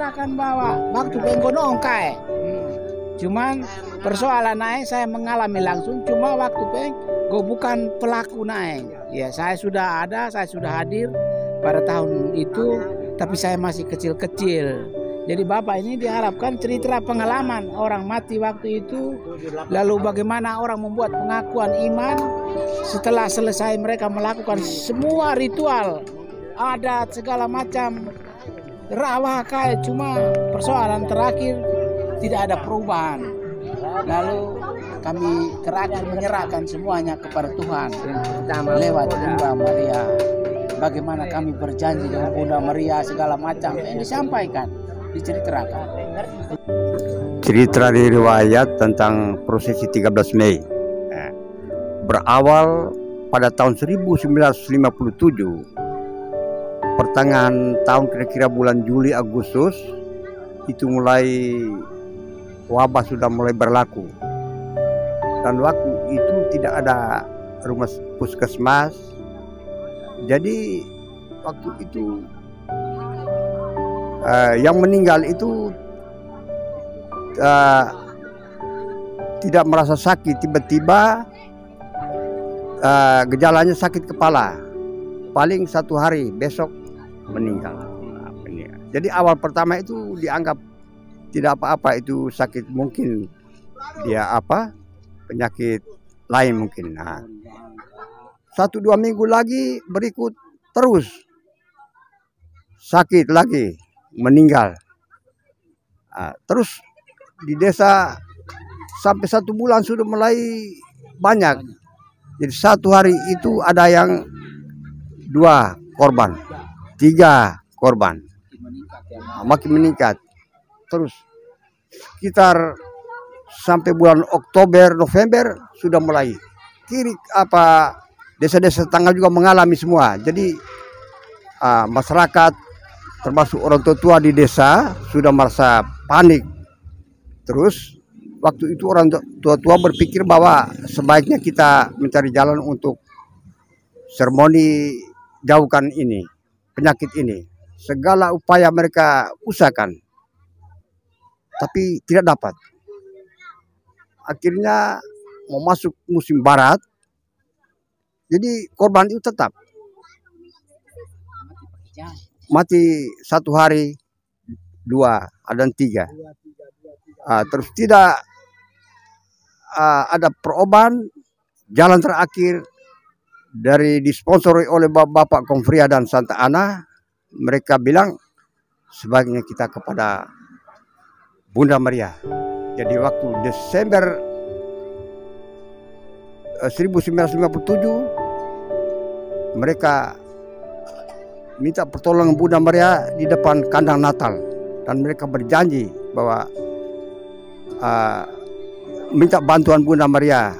ceritakan bahwa waktu penggonong kae. Cuman persoalan naik saya mengalami langsung, cuma waktu gue bukan pelaku naik. Ya saya sudah ada, saya sudah hadir pada tahun itu, tapi saya masih kecil-kecil. Jadi Bapak ini diharapkan cerita pengalaman orang mati waktu itu, lalu bagaimana orang membuat pengakuan iman setelah selesai mereka melakukan semua ritual, adat segala macam, rawah kayak, cuma persoalan terakhir tidak ada perubahan. Lalu kami terakhir menyerahkan semuanya kepada Tuhan lewat Bunda Maria. Bagaimana kami berjanji dengan Bunda Maria segala macam yang disampaikan, diceritakan. Cerita riwayat tentang prosesi 13 Mei berawal pada tahun 1957. Pertengahan tahun, kira-kira bulan Juli Agustus, itu mulai wabah sudah mulai berlaku. Dan waktu itu tidak ada rumah puskesmas. Jadi waktu itu yang meninggal itu tidak merasa sakit, tiba-tiba gejalanya sakit kepala, paling 1 hari, besok meninggal. Jadi awal pertama itu dianggap tidak apa-apa, itu sakit, mungkin dia penyakit lain mungkin. 1-2 minggu lagi berikut terus sakit lagi, meninggal. Terus di desa sampai 1 bulan sudah mulai banyak. Jadi 1 hari itu ada yang 2 korban, 3 korban, makin meningkat. Terus sekitar sampai bulan Oktober, November sudah mulai desa-desa tetangga juga mengalami semua. Jadi masyarakat termasuk orang tua di desa sudah merasa panik. Terus waktu itu orang tua berpikir bahwa sebaiknya kita mencari jalan untuk seremoni jauhkan ini, penyakit ini. Segala upaya mereka usahakan, tapi tidak dapat. Akhirnya mau masuk musim barat, jadi korban itu tetap mati 1 hari, 2, ada 3. Terus tidak ada perubahan. Jalan terakhir dari disponsori oleh Bapak Konfria dan Santa Ana, mereka bilang sebaiknya kita kepada Bunda Maria. Jadi waktu Desember 1957 mereka minta pertolongan Bunda Maria di depan kandang Natal, dan mereka berjanji bahwa minta bantuan Bunda Maria.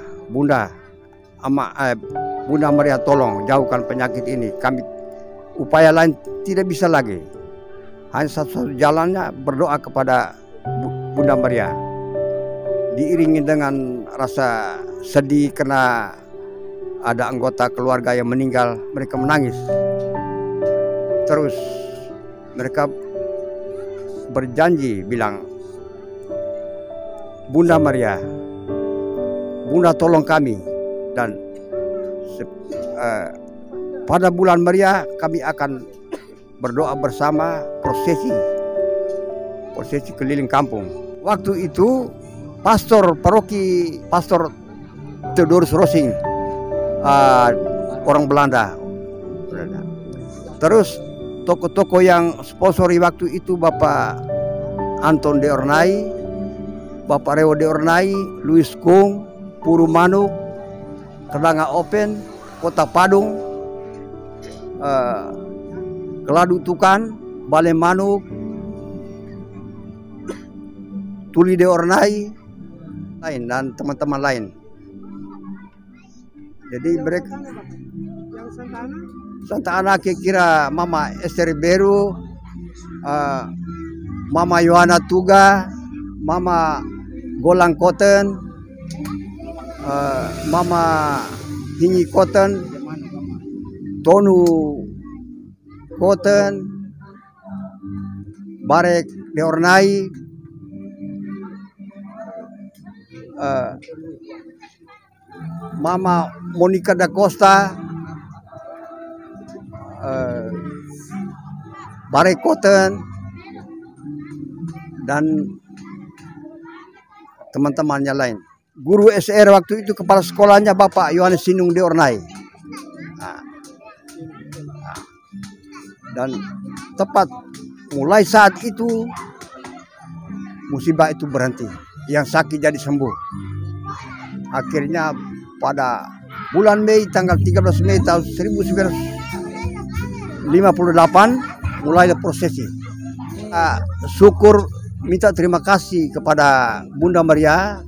Bunda Maria, tolong jauhkan penyakit ini. Kami upaya lain tidak bisa lagi. Hanya satu-satu jalannya berdoa kepada Bunda Maria. Diiringi dengan rasa sedih karena ada anggota keluarga yang meninggal, mereka menangis. Terus mereka berjanji bilang, Bunda Maria, Bunda tolong kami, dan pada bulan Maria kami akan berdoa bersama, prosesi keliling kampung. Waktu itu pastor paroki, Pastor Theodorus Rosing, orang Belanda. Terus tokoh-tokoh yang sponsori waktu itu Bapak Anton de Ornay, Bapak Reo de Ornay, Louis Kung, Puru Manuk, Kedanga Open, Kota Padung, Keladu Tukan, Bale Manuk, Tuli de Ornay, lain dan teman-teman lain. Jadi mereka Santa Ana kira Mama Esther Beru, Mama Yohana Tuga, Mama Golang Koten, Mama Hingi Koten, Tonu Koten, Barek Deornai, Mama Monica da Costa, Barry Cotton, dan teman-temannya lain. Guru SR waktu itu kepala sekolahnya Bapak Yohanes Sinung Deornai. Dan tepat mulai saat itu musibah itu berhenti. Yang sakit jadi sembuh. Akhirnya pada bulan Mei, tanggal 13 Mei tahun 1958 mulai prosesi. Syukur, minta terima kasih kepada Bunda Maria.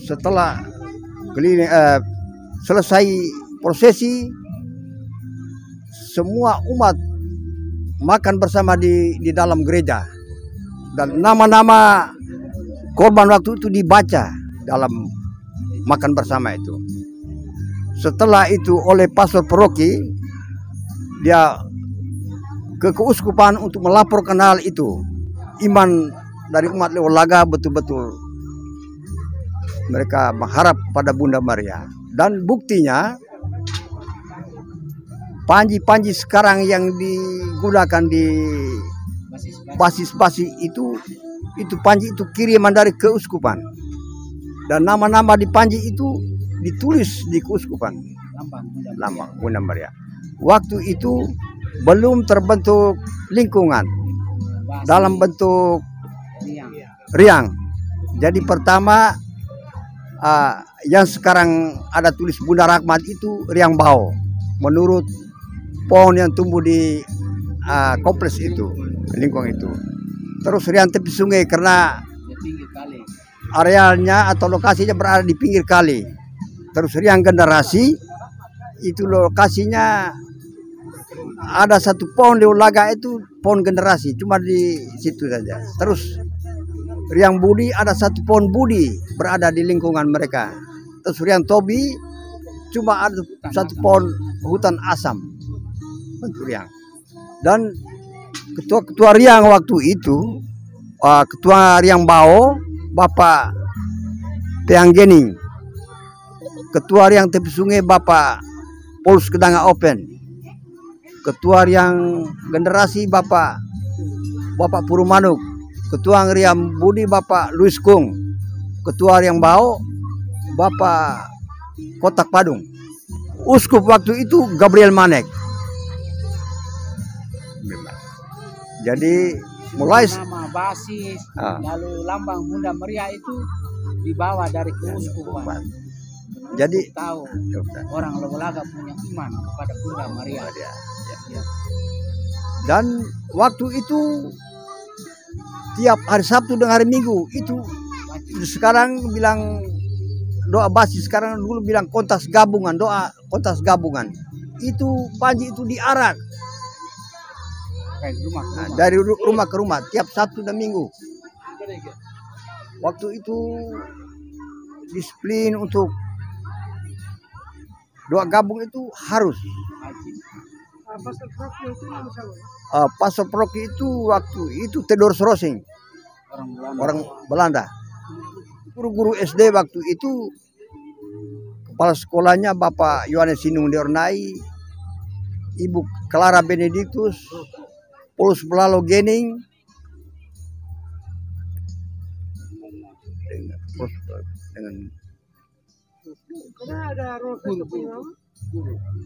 Setelah selesai prosesi, semua umat makan bersama di dalam gereja. Dan nama-nama korban waktu itu dibaca dalam makan bersama itu. Setelah itu oleh pastor paroki, dia ke keuskupan untuk melaporkan hal itu. Iman dari umat Lewolaga betul-betul mereka mengharap pada Bunda Maria. Dan buktinya panji-panji sekarang yang digunakan di basis-basis itu panji itu kiriman dari keuskupan. Dan nama-nama di panji itu ditulis di keuskupan. Lambang Bunda Maria. Waktu itu belum terbentuk lingkungan dalam bentuk riang. Jadi pertama yang sekarang ada tulis Bunda Rahmat itu riang bau. Menurut pohon yang tumbuh di kompleks itu, lingkungan itu. Terus riang tepi sungai karena arealnya atau lokasinya berada di pinggir kali. Terus riang generasi itu lokasinya ada satu pohon di Ulaga itu pohon generasi, cuma di situ saja. Terus riang budi ada satu pohon budi berada di lingkungan mereka. Terus riang tobi cuma ada satu pohon hutan asam bentuk riang. Dan ketua riang waktu itu, ketua riang Bao, Bapak Teanggening. Ketua riang tepi sungai Bapak Paulus Kedanga Open. Ketua riang generasi Bapak Purumanuk. Ketua riang budi Bapak Luis Kung. Ketua riang Bao Bapak Kotak Padung. Uskup waktu itu Gabriel Manek. Jadi mulai nama basis lalu lambang Bunda Maria itu dibawa dari keuskupan. Jadi tahu orang Lewolaga punya iman kepada Bunda Maria. Ya. Dan waktu itu tiap hari Sabtu dan hari Minggu itu sekarang bilang doa basis, sekarang dulu bilang kontas gabungan, doa kontas gabungan. Itu panji itu diarak. Dari rumah ke rumah tiap Sabtu dan Minggu. Waktu itu disiplin untuk doa gabung itu harus. Pastor Proki itu waktu itu Theodor Rosing, orang Belanda. Guru-guru SD waktu itu kepala sekolahnya Bapak Yohanes Sinung Deornai, Ibu Clara Benedictus, Paulus Belalo Gening, dengan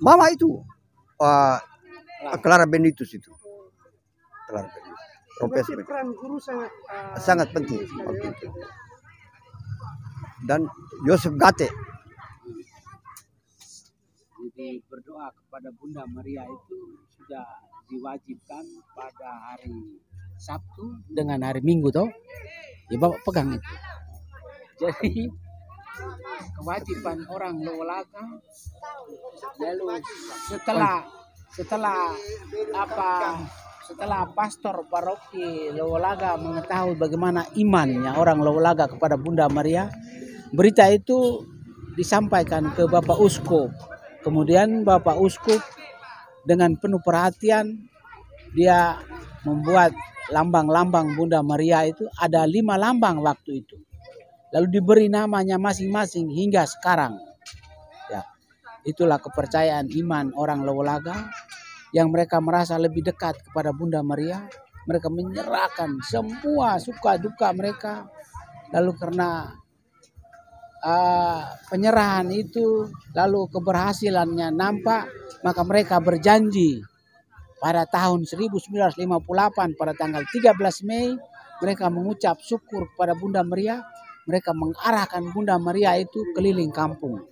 Mama itu Clara Benedictus itu. Clara Benedictus. Profesor. Sangat penting waktu itu. Dan Yosef Gate. Jadi berdoa kepada Bunda Maria itu sudah diwajibkan pada hari Sabtu dengan hari Minggu toh. Ya Bapak pegang itu. Jadi kewajiban orang Lewolaga. Lalu setelah pastor paroki Lewolaga mengetahui bagaimana imannya orang Lewolaga kepada Bunda Maria, berita itu disampaikan ke Bapak Uskup. Kemudian Bapak Uskup dengan penuh perhatian dia membuat lambang-lambang Bunda Maria itu ada 5 lambang waktu itu. Lalu diberi namanya masing-masing hingga sekarang. Ya, itulah kepercayaan iman orang Lewolaga yang mereka merasa lebih dekat kepada Bunda Maria. Mereka menyerahkan semua suka duka mereka. Lalu karena penyerahan itu, lalu keberhasilannya nampak, maka mereka berjanji pada tahun 1958 pada tanggal 13 Mei mereka mengucap syukur kepada Bunda Maria. Mereka mengarahkan Bunda Maria itu keliling kampung.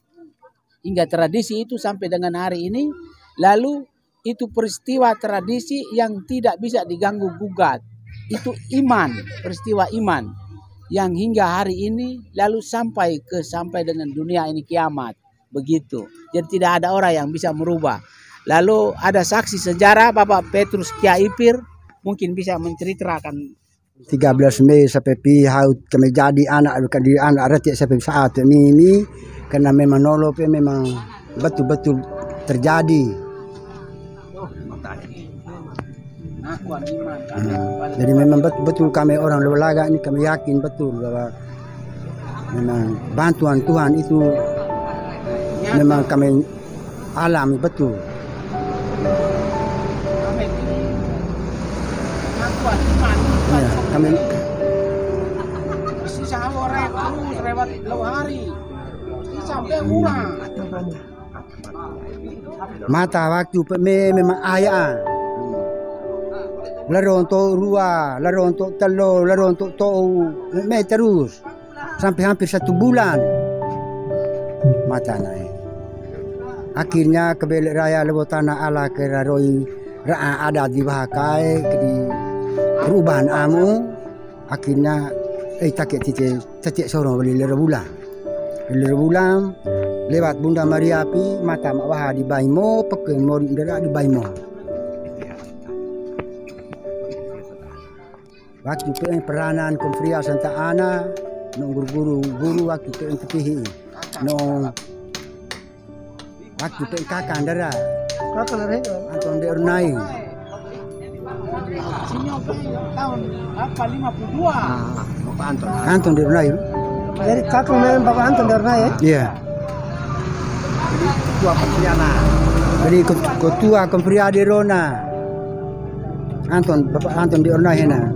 Hingga tradisi itu sampai dengan hari ini. Lalu itu peristiwa tradisi yang tidak bisa diganggu gugat. Itu iman, peristiwa iman yang hingga hari ini lalu sampai dengan dunia ini kiamat. Begitu. Jadi tidak ada orang yang bisa merubah. Lalu ada saksi sejarah Bapak Petrus Kyaipir mungkin bisa menceritakan. 13 Mei sampai haut kami jadi anak retik sampai saat ini karena memang nolop memang betul-betul terjadi. Jadi memang betul kami orang Lewolaga ini kami yakin betul bahwa memang bantuan Tuhan itu memang kami alami betul. Ya, kami lewat hari sampai pulang. Mata waktu memang ayah. Lalu untuk rua, lalu untuk telur, lalu untuk tahu, terus sampai hampir 1 bulan mata naik. Akhirnya ke Belik Raya lewat tanah Allah ke Raroi ada di Bahakai di perubahan amu. Akhirnya takik titik sorong beli bulan lewat Bunda Maria pi mata mak wah di Baimo pakai mori derak di Baimo. Waktu itu peranan Konfria Santa Ana nong guru waktu itu yang kepihi nong waktu itu kakak dara Anton de Urnai tahun 52. Bapak Anton de Urnai. Jadi kakak memang Bapak Anton de Urnai ya? Iya. Ketua Konfriana. Jadi ketua Konfria di Rona. Bapak Anton di Urnai na.